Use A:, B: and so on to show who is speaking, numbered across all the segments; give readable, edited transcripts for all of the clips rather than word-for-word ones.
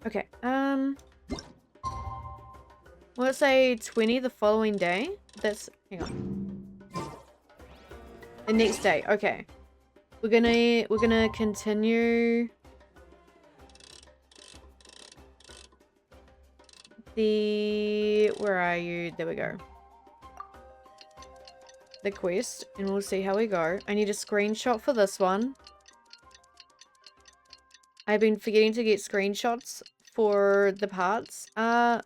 A: Okay, let's say 20 the following day. That's, hang on. The next day, okay. We're gonna continue the, where are you? There we go. The quest, and we'll see how we go. I need a screenshot for this one. I've been forgetting to get screenshots for the parts. Plus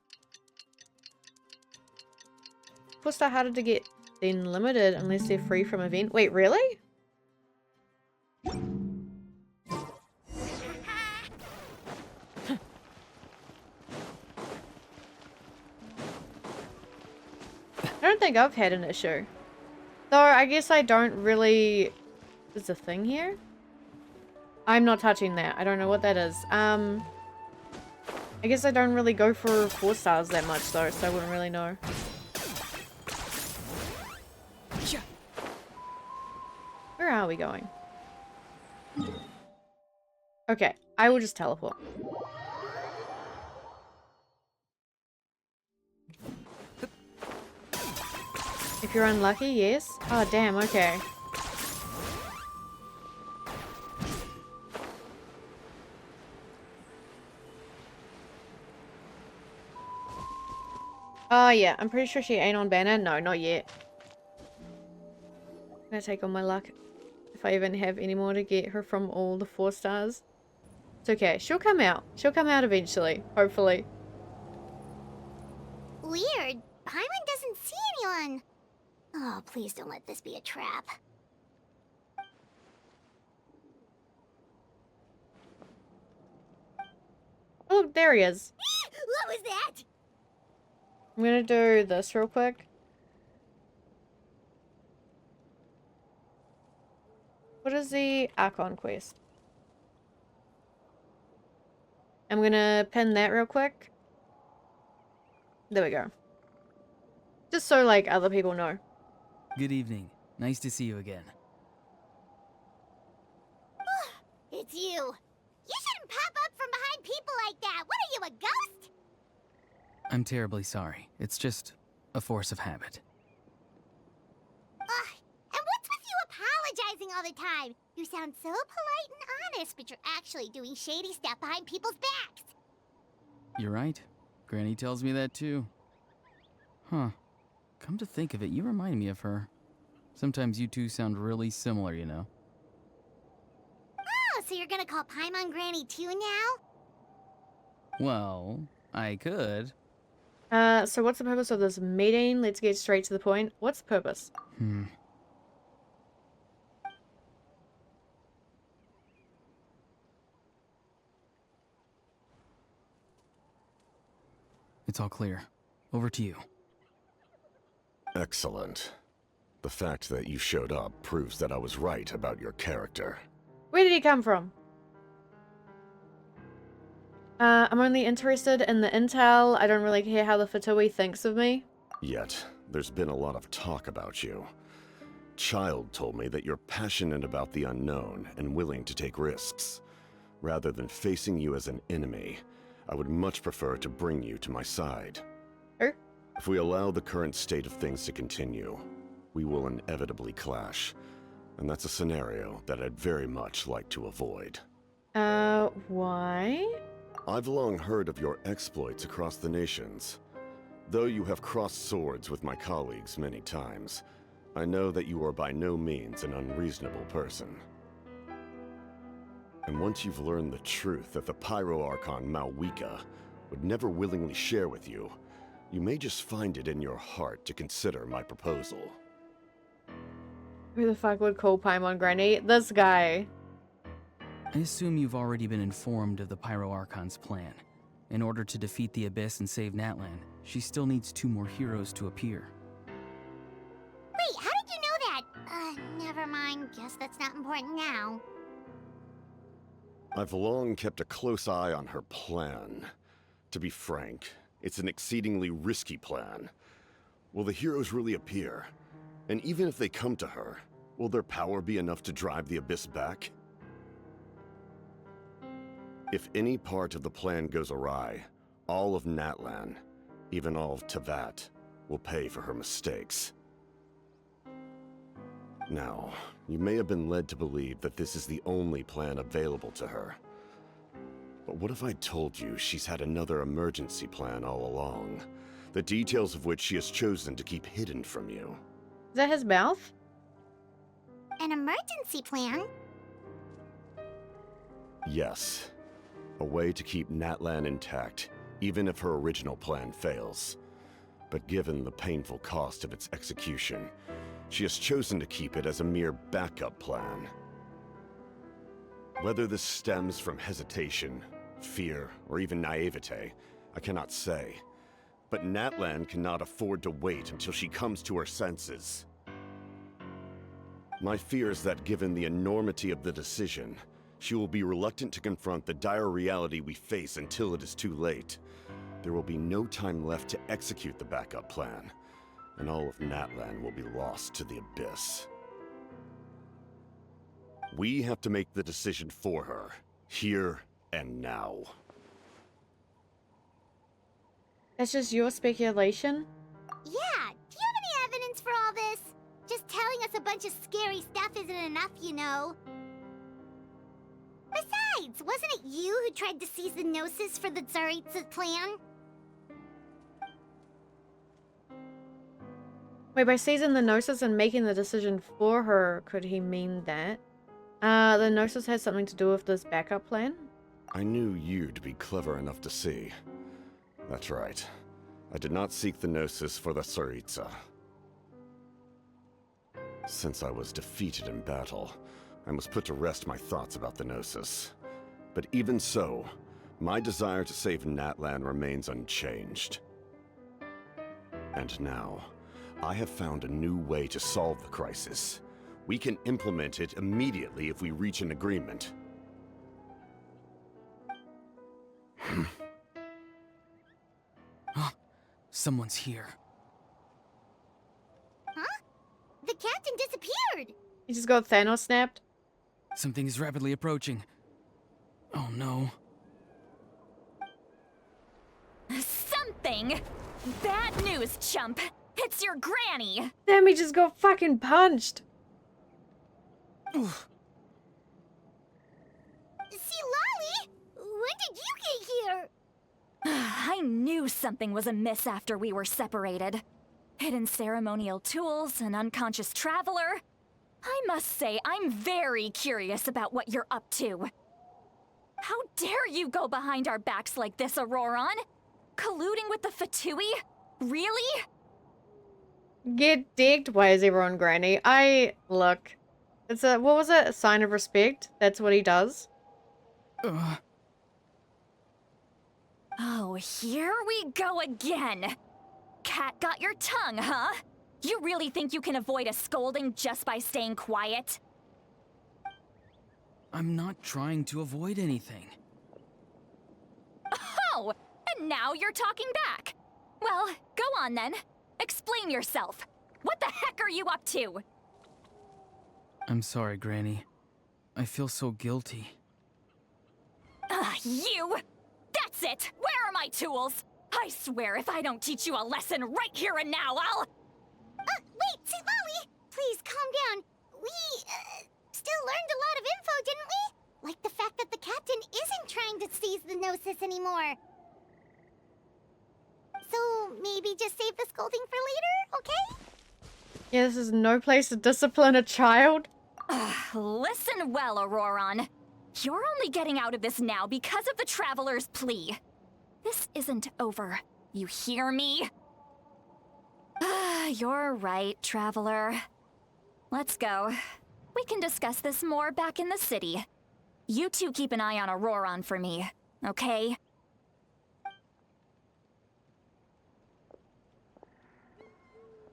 A: they're harder to get than limited unless they're free from event. Wait, really? I don't think I've had an issue. Though I guess I don't really... There's a thing here? I'm not touching that. I don't know what that is. I guess I don't really go for 4 stars that much though, so I wouldn't really know. Where are we going? Okay, I will just teleport. If you're unlucky, yes. Oh, damn, okay. Oh, yeah, I'm pretty sure she ain't on banner. No, not yet. I'm gonna take all my luck. If I even have any more to get her from all the 4 stars. It's okay. She'll come out. She'll come out eventually. Hopefully.
B: Weird. Paimon doesn't see anyone. Oh, please don't let this be a trap.
A: Oh, there he is.
B: What was that?
A: I'm gonna do this real quick. What is the Archon quest? I'm gonna pin that real quick. There we go. Just so, like, other people know.
C: Good evening. Nice to see you again.
B: It's you. You shouldn't pop up from behind people like that. What are you, a ghost?
C: I'm terribly sorry. It's just a force of habit.
B: Ugh. And what's with you apologizing all the time? You sound so polite and honest, but you're actually doing shady stuff behind people's backs.
C: You're right. Granny tells me that too. Huh. Come to think of it, you remind me of her. Sometimes you two sound really similar, you know.
B: Oh, so you're gonna call Paimon Granny too now?
C: Well, I could.
A: So what's the purpose of this meeting? Let's get straight to the point. What's the purpose?
C: It's all clear. Over to you.
D: Excellent. The fact that you showed up proves that I was right about your character.
A: Where did he come from? I'm only interested in the intel. I don't really care how the Fatui thinks of me.
D: Yet, there's been a lot of talk about you. Child told me that you're passionate about the unknown and willing to take risks. Rather than facing you as an enemy, I would much prefer to bring you to my side. If we allow the current state of things to continue, we will inevitably clash. And that's a scenario that I'd very much like to avoid.
A: Why?
D: I've long heard of your exploits across the nations. Though you have crossed swords with my colleagues many times, I know that you are by no means an unreasonable person. And once you've learned the truth that the Pyro Archon Malwika would never willingly share with you, you may just find it in your heart to consider my proposal.
A: Who the fuck would call Paimon Granny? This guy.
C: I assume you've already been informed of the Pyro Archon's plan. In order to defeat the Abyss and save Natlan, she still needs 2 more heroes to appear.
B: Wait, how did you know that? Never mind. Guess that's not important now.
D: I've long kept a close eye on her plan. To be frank, it's an exceedingly risky plan. Will the heroes really appear? And even if they come to her, will their power be enough to drive the Abyss back? If any part of the plan goes awry, all of Natlan, even all of Tevat, will pay for her mistakes. Now, you may have been led to believe that this is the only plan available to her. But what if I told you she's had another emergency plan all along, the details of which she has chosen to keep hidden from you?
A: Is that his mouth?
B: An emergency plan?
D: Yes. A way to keep Natlan intact, even if her original plan fails. But given the painful cost of its execution, she has chosen to keep it as a mere backup plan. Whether this stems from hesitation, fear, or even naivete, I cannot say. But Natlan cannot afford to wait until she comes to her senses. My fear is that given the enormity of the decision, she will be reluctant to confront the dire reality we face until it is too late. There will be no time left to execute the backup plan, and all of Natlan will be lost to the abyss. We have to make the decision for her, here and now.
A: That's just your speculation?
B: Yeah, do you have any evidence for all this? Just telling us a bunch of scary stuff isn't enough, you know. Besides, wasn't it you who tried to seize the Gnosis for the Tsaritsa plan?
A: Wait, by seizing the Gnosis and making the decision for her, could he mean that? The Gnosis has something to do with this backup plan?
D: I knew you'd be clever enough to see. That's right. I did not seek the Gnosis for the Tsaritsa. Since I was defeated in battle, I must put to rest my thoughts about the Gnosis. But even so, my desire to save Natlan remains unchanged. And now, I have found a new way to solve the crisis. We can implement it immediately if we reach an agreement.
C: Someone's here.
B: Huh? The captain disappeared!
A: He just got Thanos snapped?
C: Something is rapidly approaching. Oh no.
E: Something? Bad news, chump. It's your granny.
A: Damn, he just got fucking punched.
C: Oof.
B: See, Lolly? When did you get here?
E: I knew something was amiss after we were separated. Hidden ceremonial tools, an unconscious traveler. I must say, I'm very curious about what you're up to. How dare you go behind our backs like this, Auroron? Colluding with the Fatui? Really?
A: Get digged? Why is everyone granny? Look. It's a, what was it? A sign of respect? That's what he does?
E: Oh, here we go again. Cat got your tongue, huh? You really think you can avoid a scolding just by staying quiet?
C: I'm not trying to avoid anything.
E: Oh, and now you're talking back. Well, go on then. Explain yourself. What the heck are you up to?
C: I'm sorry, Granny. I feel so guilty.
E: You! That's it! Where are my tools? I swear if I don't teach you a lesson right here and now, I'll...
B: Wait, see, Lolly! Please, calm down. We, still learned a lot of info, didn't we? Like the fact that the captain isn't trying to seize the Gnosis anymore. So, maybe just save the scolding for later, okay?
A: Yeah, this is no place to discipline a child.
E: Listen well, Auroron. You're only getting out of this now because of the Traveler's plea. This isn't over. You hear me? You're right, Traveler. Let's go. We can discuss this more back in the city. You two keep an eye on Auroron for me, okay?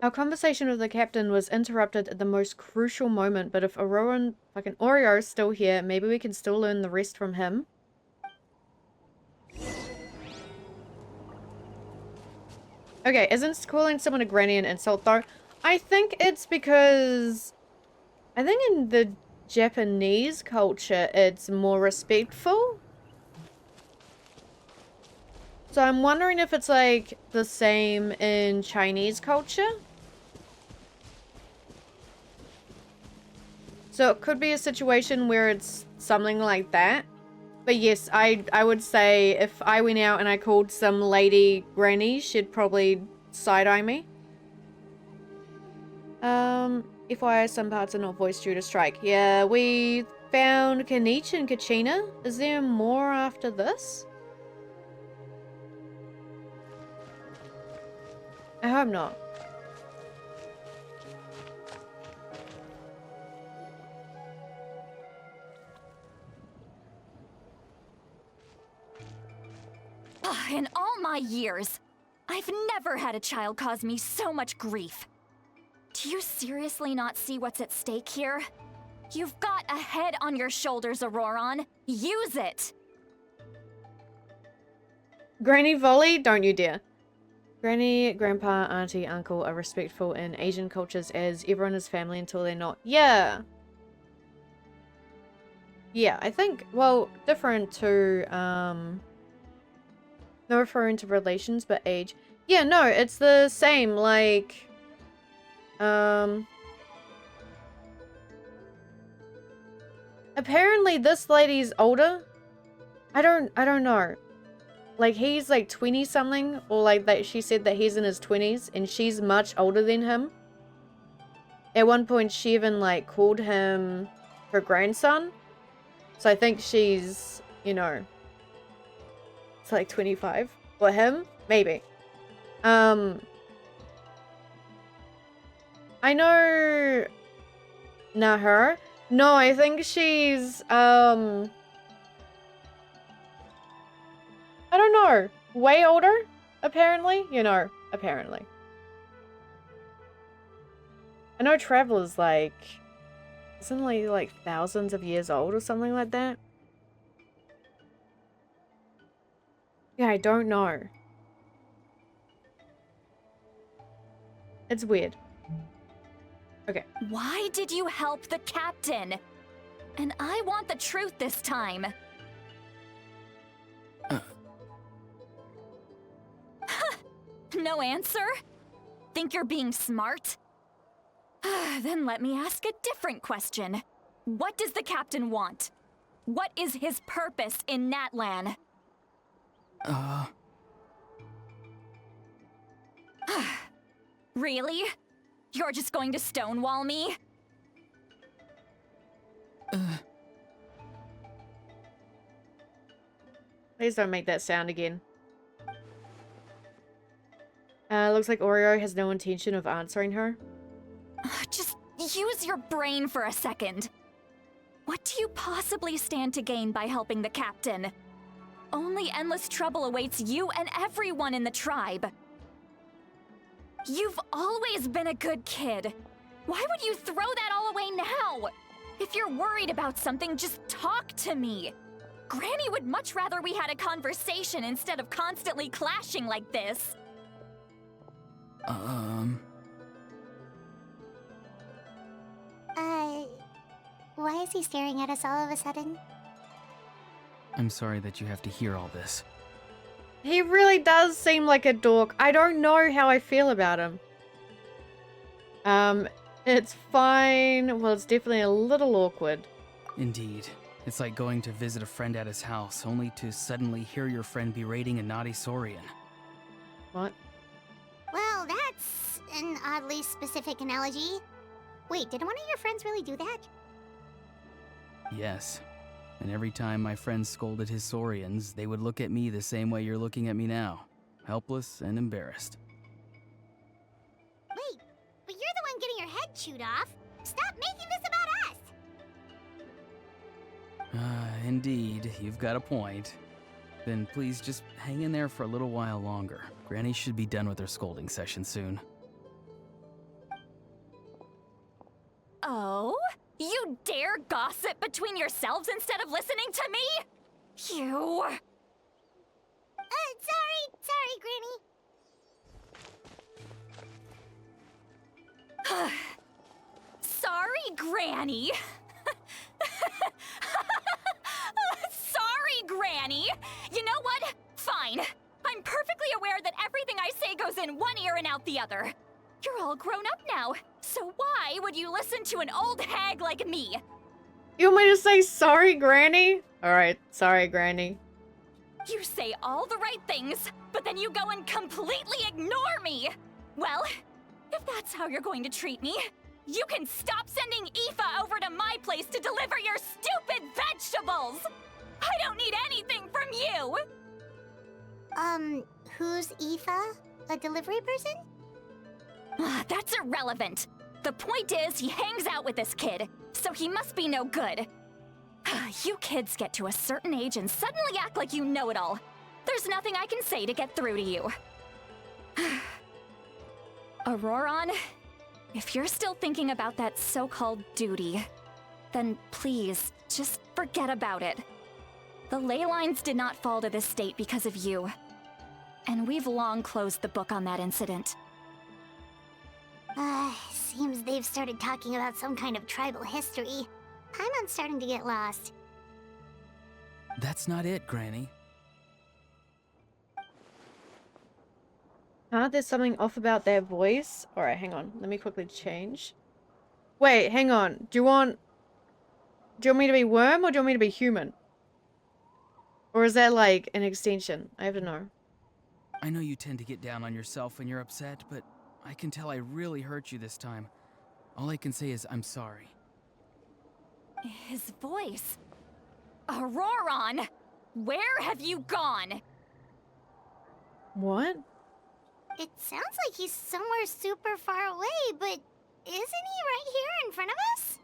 A: Our conversation with the captain was interrupted at the most crucial moment, but if fucking Oreo's still here, maybe we can still learn the rest from him. Okay, isn't calling someone a granny an insult though? I think it's because... I think in the Japanese culture it's more respectful. So I'm wondering if it's like the same in Chinese culture. So it could be a situation where it's something like that. But yes, I would say if I went out and I called some lady granny, she'd probably side-eye me. FYI, some parts are not voiced due to strike. Yeah, we found Kanich and Kachina. Is there more after this? I hope not.
E: In all my years, I've never had a child cause me so much grief. Do you seriously not see what's at stake here? You've got a head on your shoulders, Auroron. Use it!
A: Granny volley? Don't you dare. Granny, grandpa, auntie, uncle are respectful in Asian cultures as everyone is family until they're not. Yeah. Yeah, I think, well, different to, not referring to relations, but age. Yeah, no, it's the same, like, apparently this lady's older. I don't know. Like, he's like 20 something, or like that she said that he's in his 20s and she's much older than him. At one point she even like called him her grandson. So I think she's, you know, it's like 25 for him, maybe. I know Nahur. No, I think she's I don't know. Way older, apparently. You know, apparently. I know Traveler's like, isn't he like thousands of years old or something like that? Yeah, I don't know. It's weird. Okay.
E: Why did you help the captain? And I want the truth this time. No answer? Think you're being smart? Then let me ask a different question. What does the captain want? What is his purpose in Natlan? Really? You're just going to stonewall me?
A: Please don't make that sound again. Looks like Oreo has no intention of answering her.
E: Just use your brain for a second. What do you possibly stand to gain by helping the captain? Only endless trouble awaits you and everyone in the tribe. You've always been a good kid. Why would you throw that all away now? If you're worried about something, just talk to me. Granny would much rather we had a conversation instead of constantly clashing like this.
B: Why is he staring at us all of a sudden?
C: I'm sorry that you have to hear all this.
A: He really does seem like a dork. I don't know how I feel about him. It's fine. Well, it's definitely a little awkward.
C: Indeed. It's like going to visit a friend at his house, only to suddenly hear your friend berating a naughty Saurian.
A: What?
B: Well, that's an oddly specific analogy. Wait, did one of your friends really do that?
C: Yes. And every time my friends scolded his Saurians, they would look at me the same way you're looking at me now. Helpless and embarrassed.
B: Wait, but you're the one getting your head chewed off. Stop making this about us!
C: Indeed, you've got a point. Then please just hang in there for a little while longer. Granny should be done with her scolding session soon.
E: Oh? You dare gossip between yourselves instead of listening to me? You...
B: Sorry, Granny.
E: Sorry, Granny. Sorry, Granny. You know what? Fine. I'm I'm perfectly aware that everything I say goes in one ear and out the other. You're all grown up now, so why would you listen to an old hag like me?
A: You want me to say sorry, Granny? Alright, sorry, Granny.
E: You say all the right things, but then you go and completely ignore me! Well, if that's how you're going to treat me, you can stop sending Aoife over to my place to deliver your stupid vegetables! I don't need anything from you!
B: Who's Aoife? A delivery person?
E: That's irrelevant. The point is, he hangs out with this kid, so he must be no good. You kids get to a certain age and suddenly act like you know it all. There's nothing I can say to get through to you. Auroron, if you're still thinking about that so-called duty, then please, just forget about it. The ley lines did not fall to this state because of you. And we've long closed the book on that incident.
B: Seems they've started talking about some kind of tribal history. I'm starting to get lost.
C: That's not it, Granny.
A: Huh? There's something off about their voice? Alright, hang on. Let me quickly change. Wait, hang on. Do you want me to be worm or do you want me to be human? Or is that like an extension? I have to know.
C: I know you tend to get down on yourself when you're upset, but I can tell I really hurt you this time. All I can say is I'm sorry.
E: His voice. Auroron! Where have you gone?
A: What?
B: It sounds like he's somewhere super far away, but isn't he right here in front of us?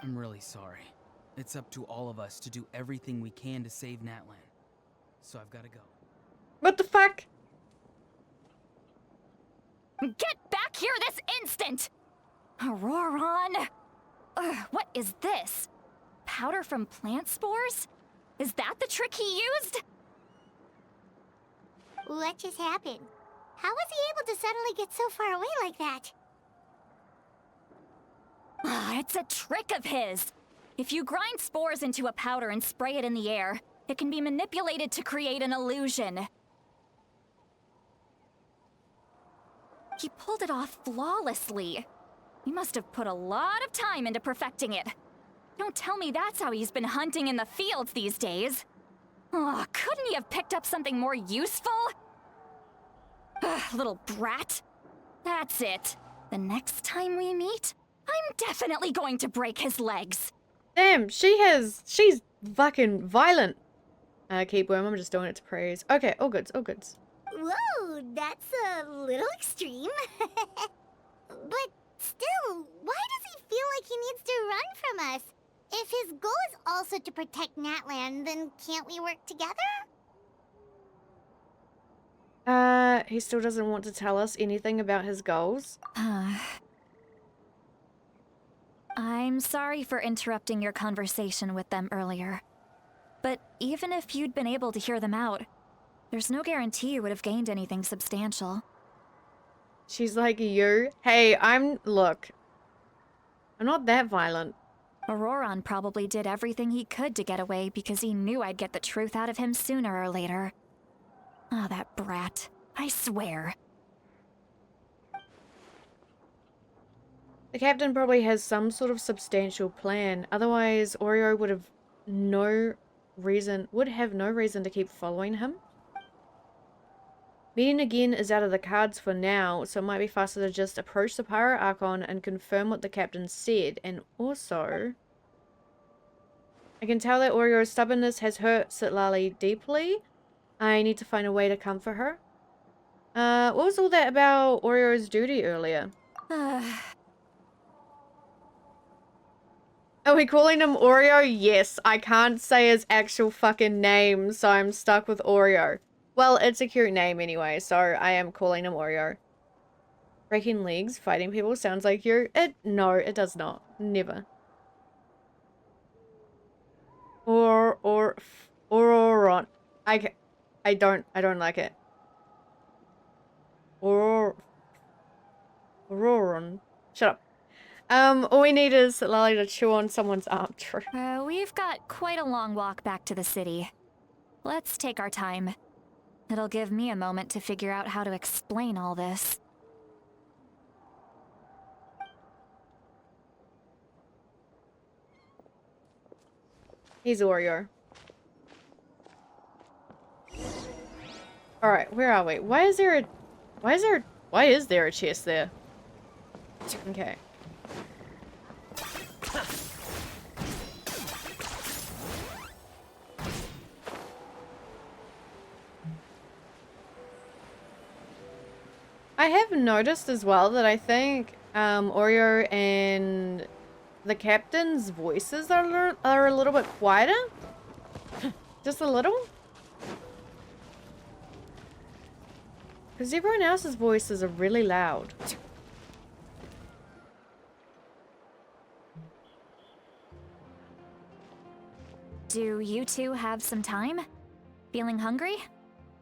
C: I'm really sorry. It's up to all of us to do everything we can to save Natlan. So I've got to go.
A: What the fuck?
E: Get back here this instant! Auroron! What is this? Powder from plant spores? Is that the trick he used?
B: What just happened? How was he able to suddenly get so far away like that?
E: It's a trick of his. If you grind spores into a powder and spray it in the air, it can be manipulated to create an illusion. He pulled it off flawlessly. He must have put a lot of time into perfecting it. Don't tell me that's how he's been hunting in the fields these days. Oh, couldn't he have picked up something more useful? Little brat. That's it. The next time we meet, I'm definitely going to break his legs.
A: Damn, she's fucking violent. Keep worm, I'm just doing it to praise. Okay, all goods, all goods.
B: Whoa, that's a little extreme. But still, why does he feel like he needs to run from us? If his goal is also to protect Natlan, then can't we work together?
A: He still doesn't want to tell us anything about his goals.
E: I'm sorry for interrupting your conversation with them earlier. But even if you'd been able to hear them out, there's no guarantee you would have gained anything substantial.
A: She's like, you? Hey, look. I'm not that violent.
E: Auroron probably did everything he could to get away because he knew I'd get the truth out of him sooner or later. Ah, that brat. I swear.
A: The captain probably has some sort of substantial plan. Otherwise, Oreo would have no reason to keep following him. Meeting again is out of the cards for now, so it might be faster to just approach the Pirate Archon and confirm what the captain said. And also, I can tell that Oreo's stubbornness has hurt Sitlali deeply. I need to find a way to comfort her. What was all that about Oreo's duty earlier? Are we calling him Oreo? Yes, I can't say his actual fucking name, so I'm stuck with Oreo. Well, it's a cute name anyway, so I am calling him Oreo. Breaking legs, fighting people sounds like you. No, it does not. Never. Auroron. I don't like it. Auroron. Shut up. All we need is Lally to chew on someone's arm. True.
E: We've got quite a long walk back to the city. let's take our time. It'll give me a moment to figure out how to explain all this.
A: He's Oreo. Alright, where are we? Why is there a chest there? Okay. I have noticed as well that I think Oreo and the captain's voices are a little bit quieter. Just a little. Because everyone else's voices are really loud.
E: Do you two have some time? Feeling hungry?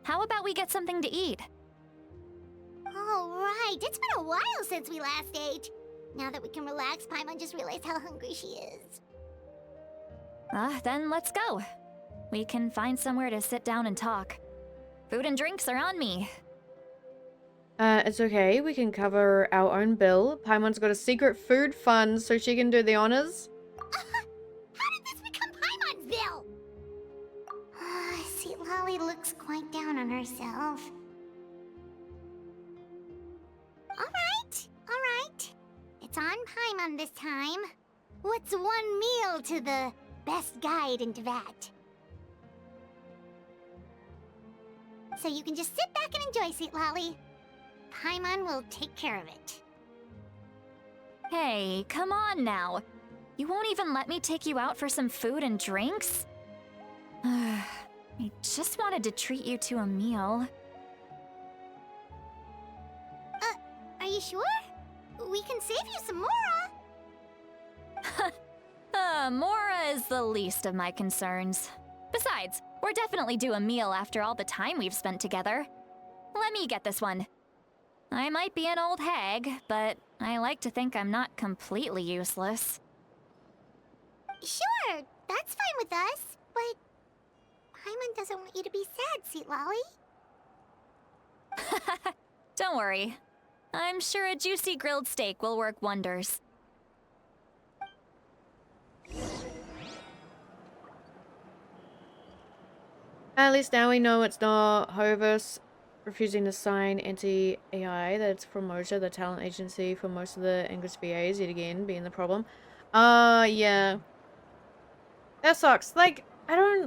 E: How about we get something to eat?
B: All right, it's been a while since we last ate. Now that we can relax, Paimon just realized how hungry she is.
E: Then let's go. We can find somewhere to sit down and talk. Food and drinks are on me.
A: It's okay. We can cover our own bill. Paimon's got a secret food fund so she can do the honors.
B: How did this become Paimon's bill? See, Lolly looks quite down on herself. All right. It's on Paimon this time. What's one meal to the best guide into that? So you can just sit back and enjoy, Sweet Lolly. Paimon will take care of it.
E: Hey, come on now. You won't even let me take you out for some food and drinks? I just wanted to treat you to a meal.
B: Are you sure? We can save you some Mora.
E: Mora is the least of my concerns. Besides, we're definitely due a meal after all the time we've spent together. Let me get this one. I might be an old hag, but I like to think I'm not completely useless.
B: Sure, that's fine with us, but Paimon doesn't want you to be sad, Sweet Lolly.
E: Don't worry. I'm sure a juicy grilled steak will work wonders.
A: At least now we know it's not Hovis refusing to sign anti-AI. That's from Moja, the talent agency for most of the English VAs, yet again being the problem. Yeah. That sucks. Like, I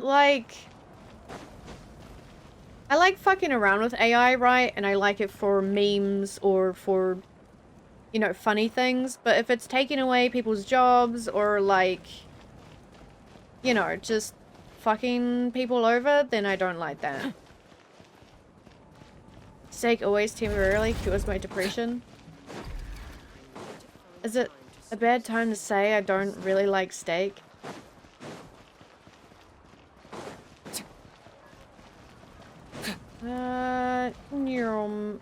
A: like fucking around with AI, right? And I like it for memes or for, you know, funny things. But if it's taking away people's jobs or, like, you know, just fucking people over, then I don't like that. Steak always temporarily cures my depression. Is it a bad time to say I don't really like steak?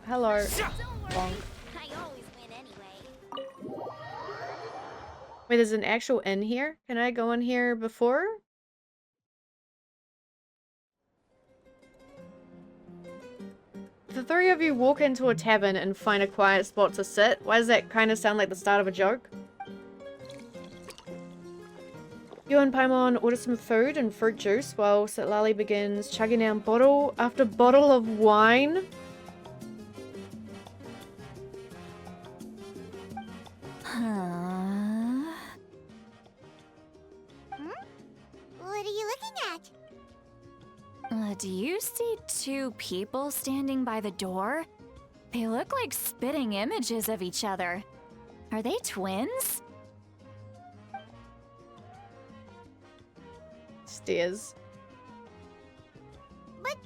A: Hello. Bonk.
B: I always win anyway.
A: Wait, there's an actual inn here? Can I go in here before? If the three of you walk into a tavern and find a quiet spot to sit, why does that kind of sound like the start of a joke? You and Paimon order some food and fruit juice while Sitlali begins chugging down bottle after bottle of wine.
B: What are you looking at?
E: Do you see two people standing by the door? They look like spitting images of each other. Are they twins?
A: Stairs.
B: But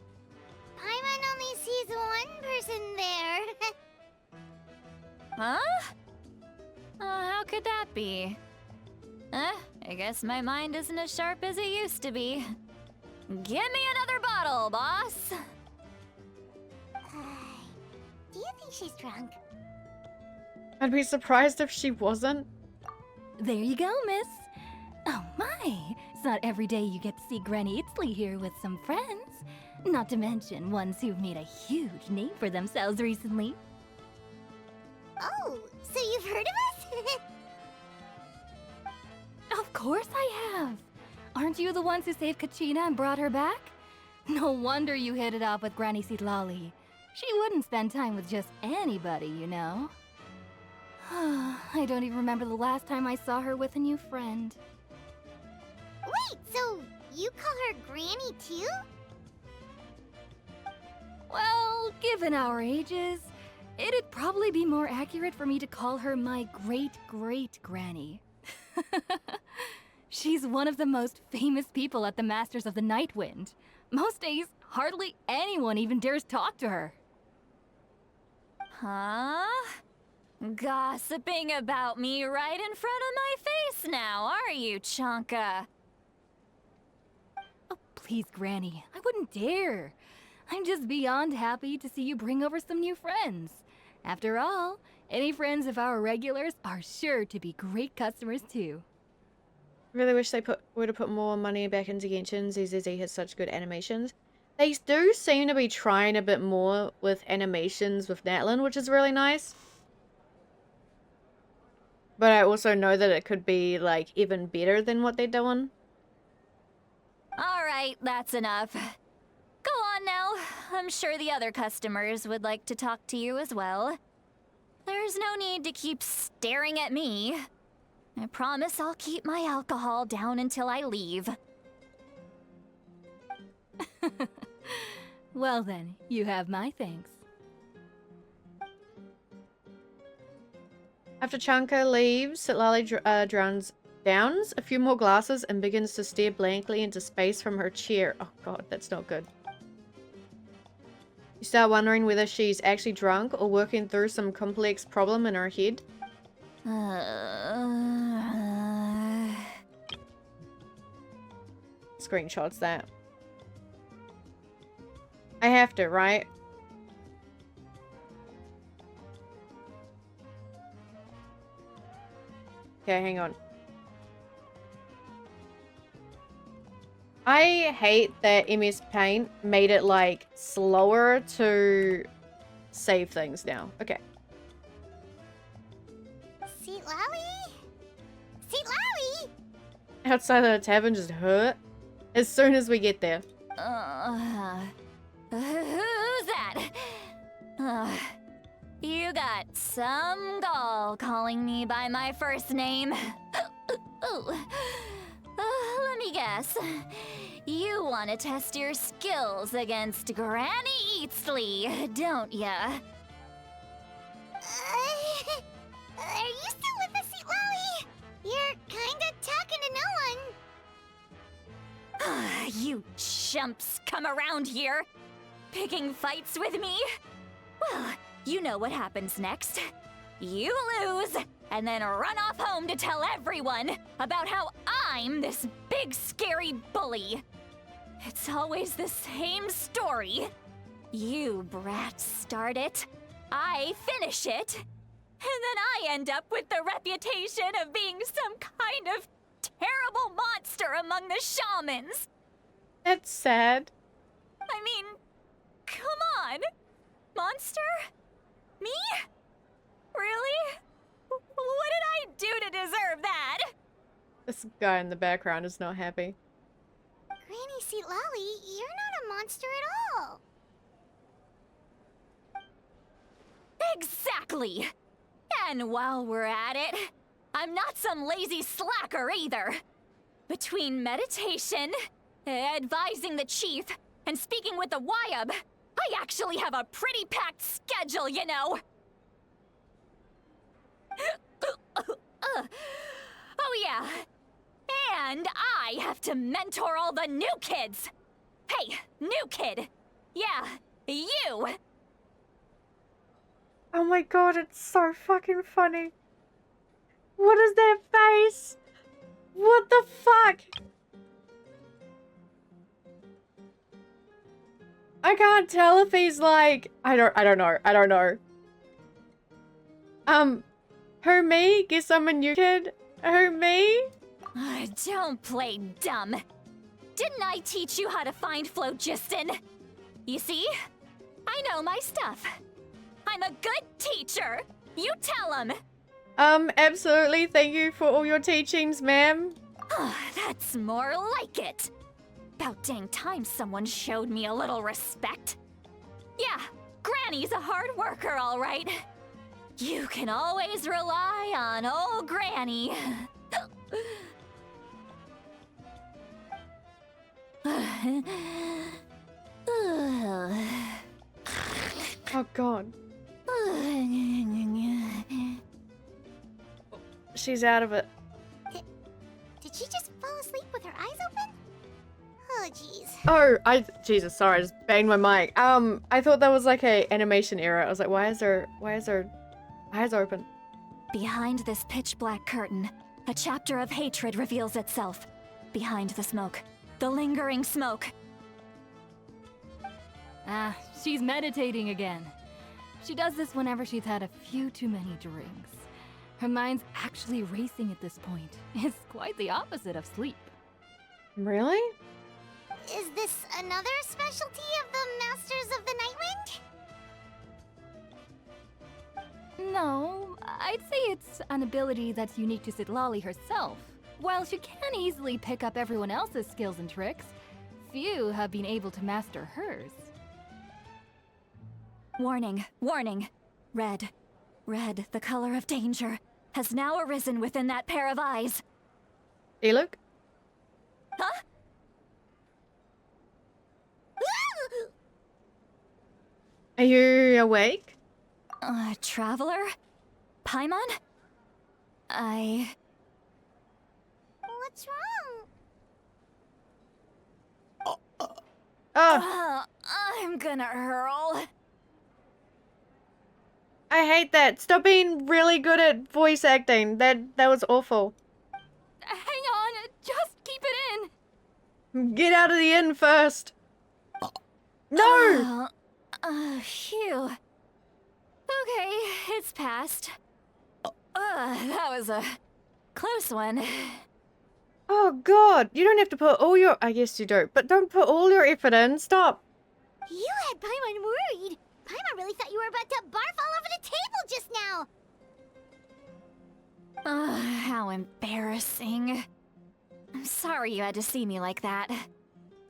B: Paimon only sees one person there.
E: Huh? How could that be? I guess my mind isn't as sharp as it used to be. Give me another bottle, boss!
B: Do you think she's drunk?
A: I'd be surprised if she wasn't.
F: There you go, miss. Oh my, It's not every day you get to see Granny Itzley here with some friends. Not to mention ones who've made a huge name for themselves recently.
B: Oh, so you've heard of us?
F: Of course I have. Aren't you the ones who saved Kachina and brought her back? No wonder you hit it off with Granny Sitlali. She wouldn't spend time with just anybody, you know. I don't even remember the last time I saw her with a new friend.
B: Wait, so you call her Granny too?
F: Well, given our ages, it'd probably be more accurate for me to call her my great-great-granny. She's one of the most famous people at the Masters of the Nightwind. Most days, hardly anyone even dares talk to her.
E: Huh? Gossiping about me right in front of my face now, are you, Chonka?
F: Oh, please, Granny. I wouldn't dare. I'm just beyond happy to see you bring over some new friends. After all, any friends of our regulars are sure to be great customers too.
A: Really wish they would have put more money back into Genshin. ZZZ has such good animations. They do seem to be trying a bit more with animations with Natlan, which is really nice. But I also know that it could be, like, even better than what they're doing.
E: Alright, that's enough. Go on now. I'm sure the other customers would like to talk to you as well. There's no need to keep staring at me. I promise I'll keep my alcohol down until I leave.
F: Well then, you have my thanks.
A: After Chanka leaves, Sitlali downs a few more glasses and begins to stare blankly into space from her chair. Oh god, that's not good. You start wondering whether she's actually drunk or working through some complex problem in her head. Screenshots that. I have to, right? Okay, hang on. I hate that MS Paint made it, like, slower to save things now. Okay.
B: Sitlali? Sitlali?
A: Outside of the tavern just hurt as soon as we get there.
E: Who's that? You got some gall calling me by my first name. Let me guess. You want to test your skills against Granny Eatsley, don't ya?
B: Are you still with us, Sitlali? You're kinda talking to no one.
E: You chumps come around here, picking fights with me? Well, you know what happens next. You lose, and then run off home to tell everyone about how I'm this big scary bully. It's always the same story. You brats start it, I finish it, and then I end up with the reputation of being some kind of terrible monster among the shamans.
A: That's sad.
E: I mean, come on. Monster? Me? Really? What did I do to deserve that?
A: This guy in the background is not happy.
B: Granny Sitlali, you're not a monster at all.
E: Exactly. And while we're at it, I'm not some lazy slacker either. Between meditation, advising the chief, and speaking with the Wyab, I actually have a pretty packed schedule, you know. Oh yeah. And I have to mentor all the new kids. Hey, new kid. Yeah, you.
A: Oh my god, it's so fucking funny. What is that face? What the fuck? I can't tell if he's like I don't know. Who me? Guess I'm a new kid. Who me?
E: Don't play dumb. Didn't I teach you how to find phlogiston? You see? I know my stuff. I'm a good teacher. You tell him.
A: Absolutely. Thank you for all your teachings, ma'am.
E: That's more like it. About dang time someone showed me a little respect. Yeah, Granny's a hard worker, all right. You can always rely on old Granny.
A: Oh, God. She's out of it.
B: Did she just fall asleep with her eyes open? Oh, jeez.
A: Oh, Jesus, sorry, I just banged my mic. I thought that was like a animation error. I was like, why is her eyes open?
E: Behind this pitch black curtain, a chapter of hatred reveals itself. Behind the smoke, the lingering smoke.
F: Ah, she's meditating again. She does this whenever she's had a few too many drinks. Her mind's actually racing at this point. It's quite the opposite of sleep.
A: Really?
B: Is this another specialty of the Masters of the Nightwind?
F: No, I'd say it's an ability that's unique to Citlali herself. While she can easily pick up everyone else's skills and tricks, few have been able to master hers.
E: Warning, warning. Red, the color of danger, has now arisen within that pair of eyes.
A: Hey, look.
E: Huh?
A: Are you awake?
E: Traveler? Paimon?
B: What's wrong?
A: Oh,
E: I'm gonna hurl.
A: I hate that. Stop being really good at voice acting. That was awful.
F: Hang on, just keep it in.
A: Get out of the inn first. No!
E: Phew. Okay, it's passed. That was a close one.
A: Oh, God. You don't have to put all your... I guess you do. But don't put all your effort in. Stop.
B: You had Paimon worried. Paimon really thought you were about to barf all over the table just now.
E: How embarrassing. I'm sorry you had to see me like that.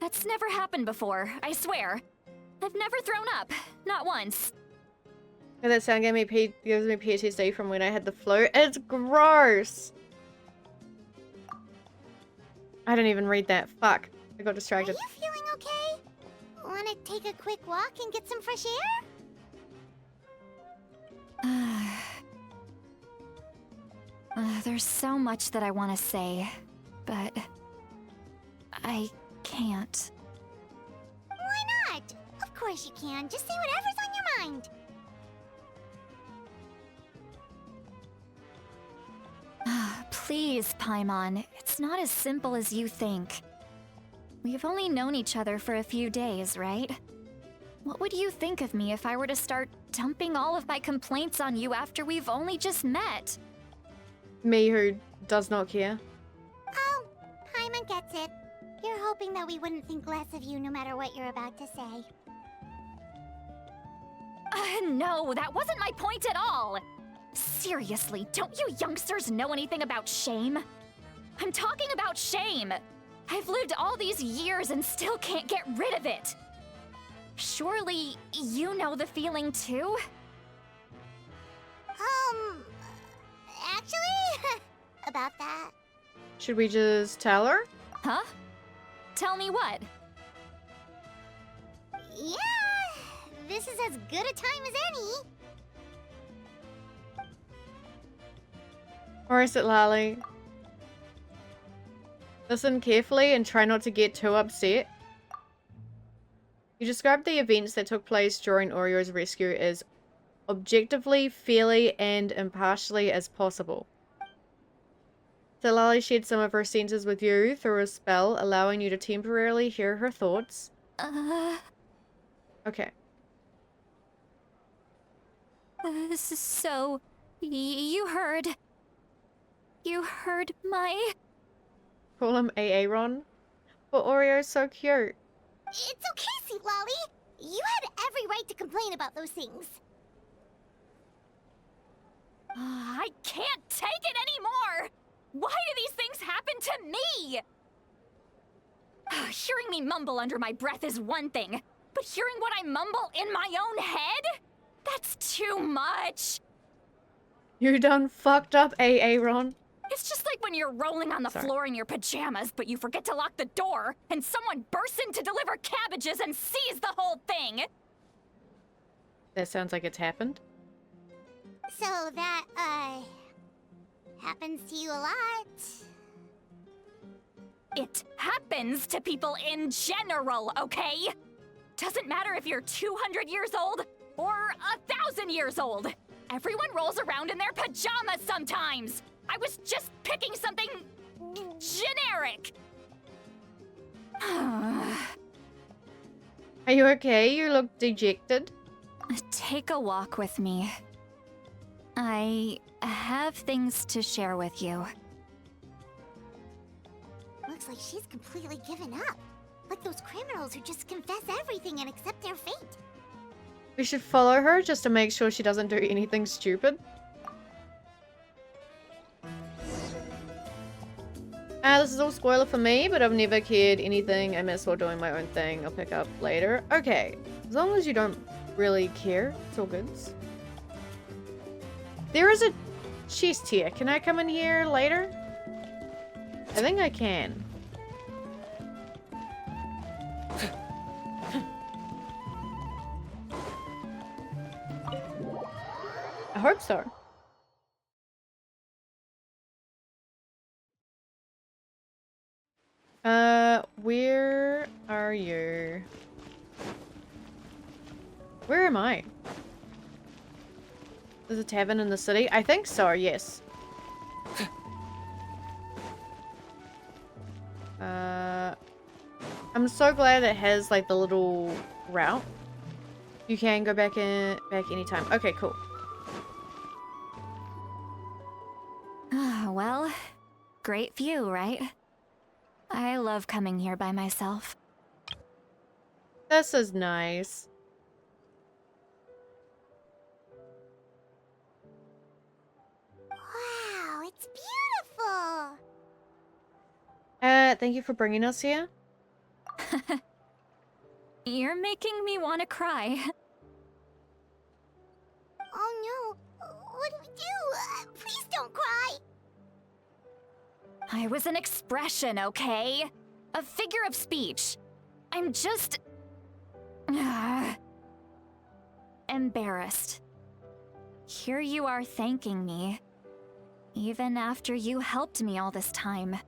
E: That's never happened before, I swear. I've never thrown up. Not once.
A: And that sound gives me PTSD from when I had the flu. It's gross. I didn't even read that. Fuck. I got
B: Are
A: distracted.
B: you feeling okay? Want to take a quick walk and get some fresh air?
E: There's so much that I want to say, but I can't.
B: Why not? Of course you can. Just say whatever's on your mind.
E: Please, Paimon. It's not as simple as you think. We've only known each other for a few days, right? What would you think of me if I were to start dumping all of my complaints on you after we've only just met?
A: Me who does not care.
B: Oh, Paimon gets it. You're hoping that we wouldn't think less of you no matter what you're about to say.
E: No, that wasn't my point at all! Seriously, don't you youngsters know anything about shame? I'm talking about shame! I've lived all these years and still can't get rid of it! Surely, you know the feeling too?
B: Actually, about that.
A: Should we just tell her?
E: Huh? Tell me what?
B: Yeah, this is as good a time as any.
A: Or is it Lali? Listen carefully and try not to get too upset. You described the events that took place during Orio's rescue as objectively, fairly, and impartially as possible. So Lali shared some of her senses with you through a spell, allowing you to temporarily hear her thoughts. Okay.
E: So, you heard my...
A: Call him Aaron. But Oreo's so cute.
B: It's okay, Sweet Lolly. You had every right to complain about those things.
E: I can't take it anymore! Why do these things happen to me? Hearing me mumble under my breath is one thing, but hearing what I mumble in my own head? That's too much.
A: You done fucked up, Aaron.
E: It's just like when you're rolling on the floor in your pajamas, but you forget to lock the door, and someone bursts in to deliver cabbages and sees the whole thing.
A: That sounds like it's happened.
B: So that, happens to you a lot.
E: It happens to people in general, okay? Doesn't matter if you're 200 years old or 1,000 years old. Everyone rolls around in their pajamas sometimes. I was just picking something generic.
A: Are you okay? You look dejected.
E: Take a walk with me. I have things to share with you.
B: Looks like she's completely given up. Like those criminals who just confess everything and accept their fate.
A: We should follow her just to make sure she doesn't do anything stupid. This is all spoiler for me, but I've never cared anything I miss while doing my own thing. I'll pick up later. Okay, as long as you don't really care, it's all good. There is a chest here. Can I come in here later? I think I can. I hope so. Where are you? Where am I? There's a tavern in the city? I think so, yes. I'm so glad it has like the little route. You can go back anytime. Okay, cool.
E: Well, great view, right? I love coming here by myself.
A: This is nice.
B: Wow, it's beautiful.
A: Thank you for bringing us here.
E: You're making me want to cry.
B: Oh no, what do we do? Please don't cry.
E: I was an expression, okay? A figure of speech. I'm just... embarrassed. Here you are thanking me. Even after you helped me all this time.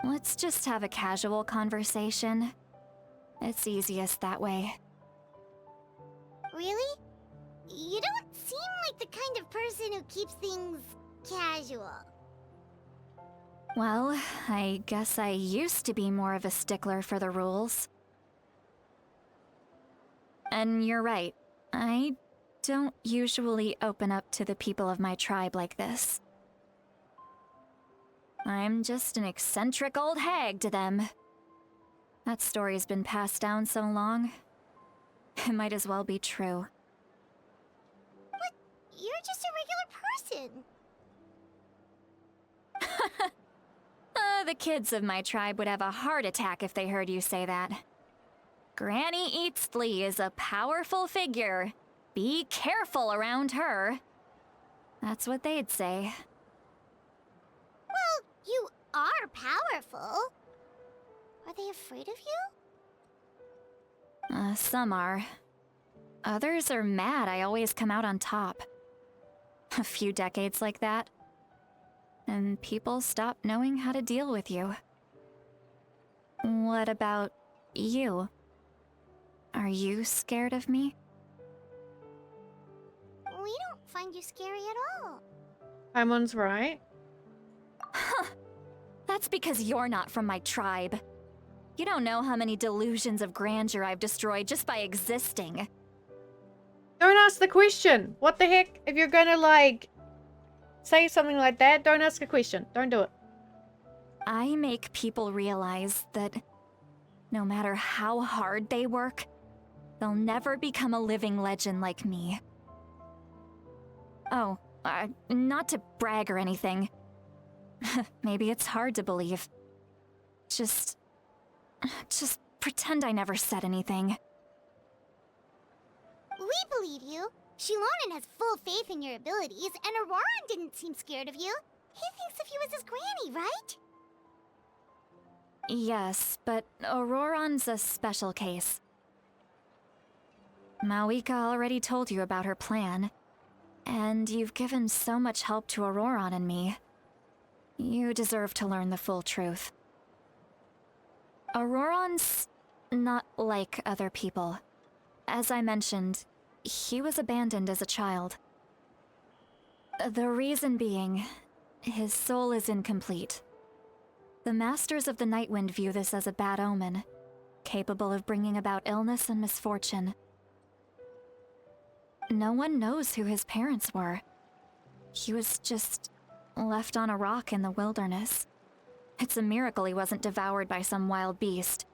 E: Let's just have a casual conversation. It's easiest that way.
B: Really? You don't seem like the kind of person who keeps things casual.
E: Well, I guess I used to be more of a stickler for the rules. And you're right. I don't usually open up to the people of my tribe like this. I'm just an eccentric old hag to them. That story's been passed down so long. It might as well be true.
B: But you're just a regular person.
E: The kids of my tribe would have a heart attack if they heard you say that. Granny Eatsley is a powerful figure. Be careful around her. That's what they'd say.
B: Well, you are powerful. Are they afraid of you?
E: Some are. Others are mad I always come out on top. A few decades like that. And people stop knowing how to deal with you. What about you? Are you scared of me?
B: We don't find you scary at all.
A: Paimon's right.
E: That's because you're not from my tribe. You don't know how many delusions of grandeur I've destroyed just by existing.
A: Don't ask the question. What the heck? If you're gonna, like, say something like that, don't ask a question. Don't do it.
E: I make people realize that no matter how hard they work, they'll never become a living legend like me. Oh, not to brag or anything. Maybe it's hard to believe. Just pretend I never said anything.
B: We believe you. Shilonen has full faith in your abilities, and Auroran didn't seem scared of you. He thinks of you as his granny, right?
E: Yes, but Auroran's a special case. Mawika already told you about her plan, and you've given so much help to Auroran and me. You deserve to learn the full truth. Auroran's not like other people. As I mentioned, he was abandoned as a child. The reason being, his soul is incomplete. The Masters of the Nightwind view this as a bad omen, capable of bringing about illness and misfortune. No one knows who his parents were. He was just left on a rock in the wilderness. It's a miracle he wasn't devoured by some wild beast.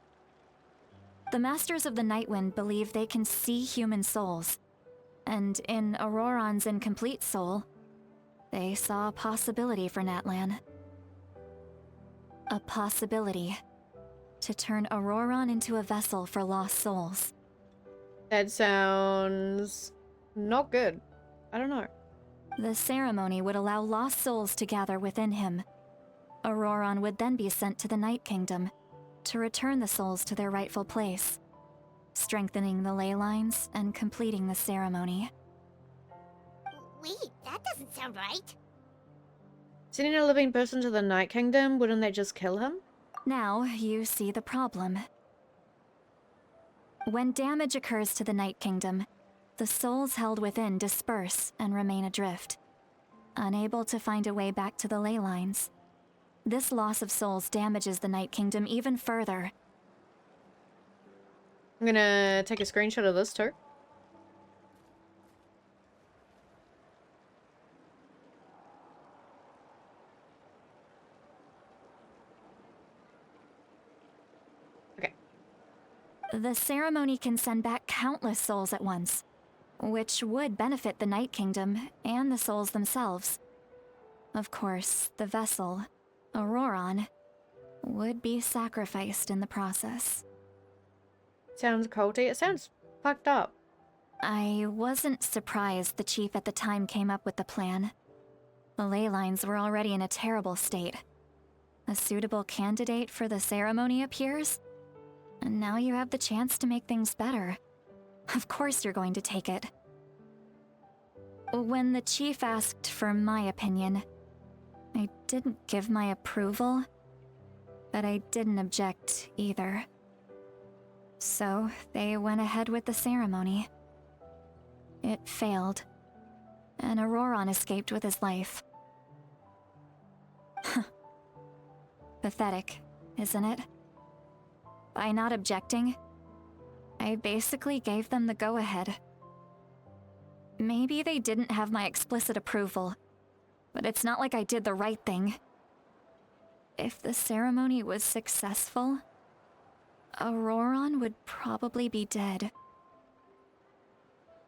E: The Masters of the Nightwind believe they can see human souls, and in Auroran's incomplete soul, they saw a possibility for Natlan. A possibility to turn Auroran into a vessel for lost souls.
A: That sounds not good. I don't know.
E: The ceremony would allow lost souls to gather within him. Auroran would then be sent to the Night Kingdom to return the souls to their rightful place, strengthening the ley lines and completing the ceremony.
B: Wait, that doesn't sound right.
A: Sending a living person to the Night Kingdom, wouldn't they just kill him?
E: Now you see the problem. When damage occurs to the Night Kingdom, the souls held within disperse and remain adrift, unable to find a way back to the ley lines. This loss of souls damages the Night Kingdom even further.
A: I'm gonna take a screenshot of this too. Okay.
E: The ceremony can send back countless souls at once, which would benefit the Night Kingdom and the souls themselves. Of course, the vessel, Auroran, would be sacrificed in the process.
A: Sounds culty. It sounds fucked up.
E: I wasn't surprised the chief at the time came up with the plan. The ley lines were already in a terrible state. A suitable candidate for the ceremony appears, and now you have the chance to make things better. Of course you're going to take it. When the chief asked for my opinion, I didn't give my approval, but I didn't object either. So they went ahead with the ceremony. It failed, and Auroran escaped with his life. Pathetic, isn't it? By not objecting, I basically gave them the go-ahead. Maybe they didn't have my explicit approval, but it's not like I did the right thing. If the ceremony was successful, Auroran would probably be dead.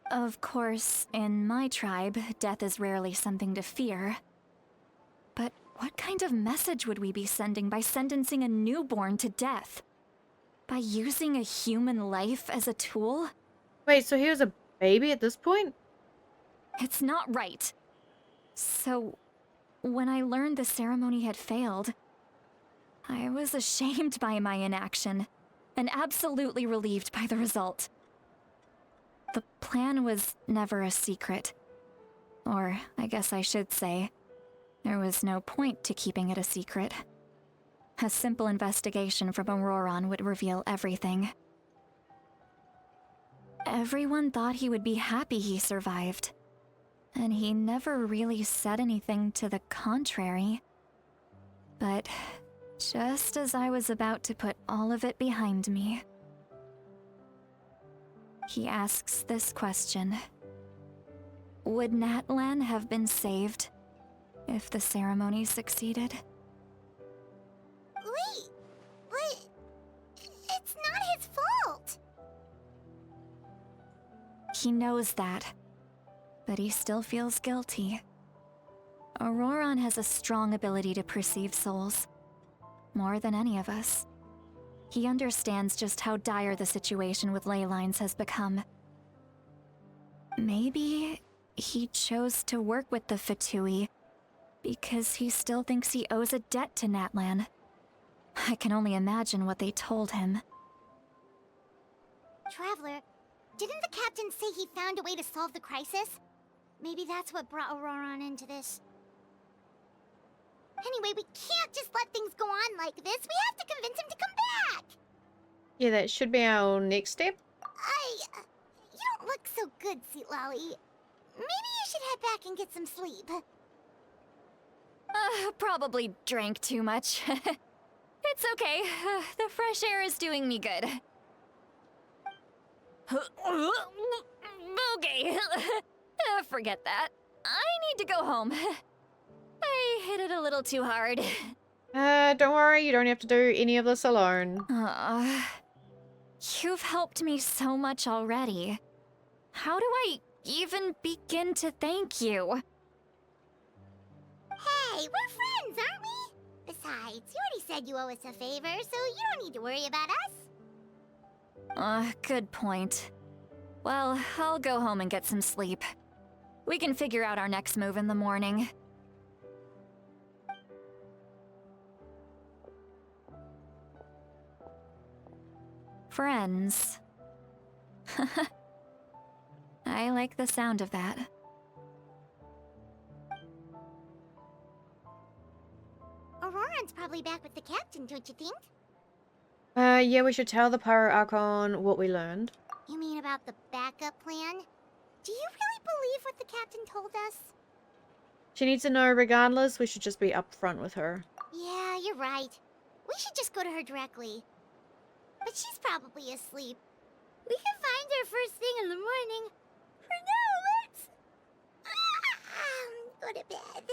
E: Of course, in my tribe, death is rarely something to fear. But what kind of message would we be sending by sentencing a newborn to death? By using a human life as a tool?
A: Wait, so he was a baby at this point?
E: It's not right. So, when I learned the ceremony had failed, I was ashamed by my inaction, and absolutely relieved by the result. The plan was never a secret. Or, I guess I should say, there was no point to keeping it a secret. A simple investigation from Auroran would reveal everything. Everyone thought he would be happy he survived, and he never really said anything to the contrary. But just as I was about to put all of it behind me, he asks this question. Would Natlan have been saved if the ceremony succeeded?
B: Wait, but it's not his fault.
E: He knows that, but he still feels guilty. Auroron has a strong ability to perceive souls, more than any of us. He understands just how dire the situation with ley lines has become. Maybe he chose to work with the Fatui because he still thinks he owes a debt to Natlan. I can only imagine what they told him.
B: Traveler, didn't the captain say he found a way to solve the crisis? Maybe that's what brought Auroron into this. Anyway, we can't just let things go on like this. We have to convince him to come back.
A: Yeah, that should be our next step.
B: You don't look so good, Sweet Lolly. Maybe you should head back and get some sleep.
E: Probably drank too much. It's okay. The fresh air is doing me good. Okay. Forget that. I need to go home. I hit it a little too hard.
A: Don't worry, you don't have to do any of this alone.
E: You've helped me so much already. How do I even begin to thank you?
B: Hey, we're friends, aren't we? Besides, you already said you owe us a favor, so you don't need to worry about us.
E: Good point. Well, I'll go home and get some sleep. We can figure out our next move in the morning. Friends. I like the sound of that.
B: Auroron's probably back with the captain, don't you think?
A: Yeah, we should tell the Pyro Archon what we learned.
B: You mean about the backup plan? Do you really believe what the captain told us?
A: She needs to know regardless, we should just be upfront with her.
B: Yeah, you're right. We should just go to her directly. But she's probably asleep. We can find her first thing in the morning. For now, let's... go to bed.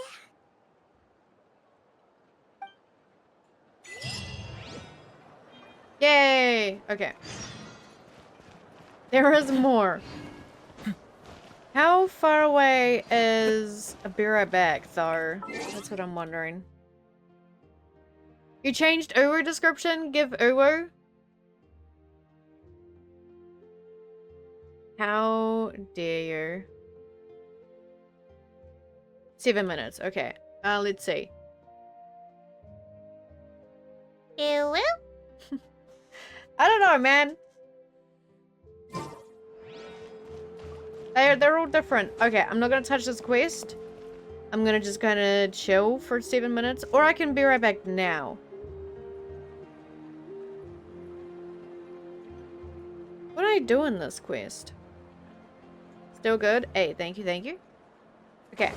A: Yay! Okay. There is more. How far away is a Be Right Back, though? That's what I'm wondering. You changed Uwu description? Give Uwu? How dare you? 7 minutes, okay. Let's see.
B: Uwu?
A: I don't know, man. They're all different. Okay, I'm not gonna touch this quest. I'm gonna just kind of chill for 7 minutes. Or I can be right back now. What do I do in this quest? Still good? Hey, thank you, thank you. Okay.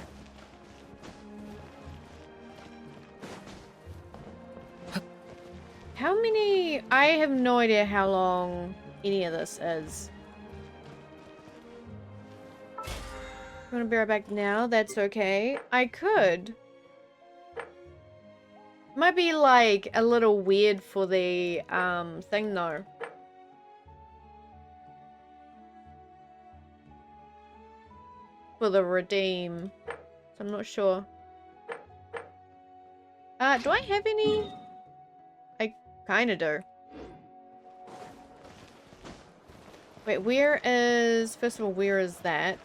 A: How many... I have no idea how long any of this is. I'm gonna be right back now. That's okay. I could. Might be like a little weird for the thing though. For the redeem. So I'm not sure. Do I have any? I kinda do. Wait, where is... First of all, where is that?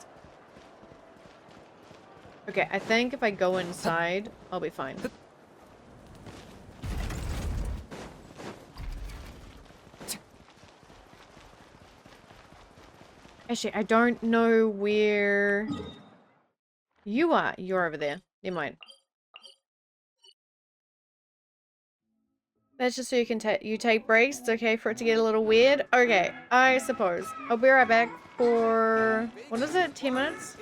A: Okay, I think if I go inside, I'll be fine. Actually, I don't know where you are. You're over there. Never mind. That's just so you can take breaks. It's okay for it to get a little weird. Okay, I suppose. I'll be right back for... What is it? 10 minutes?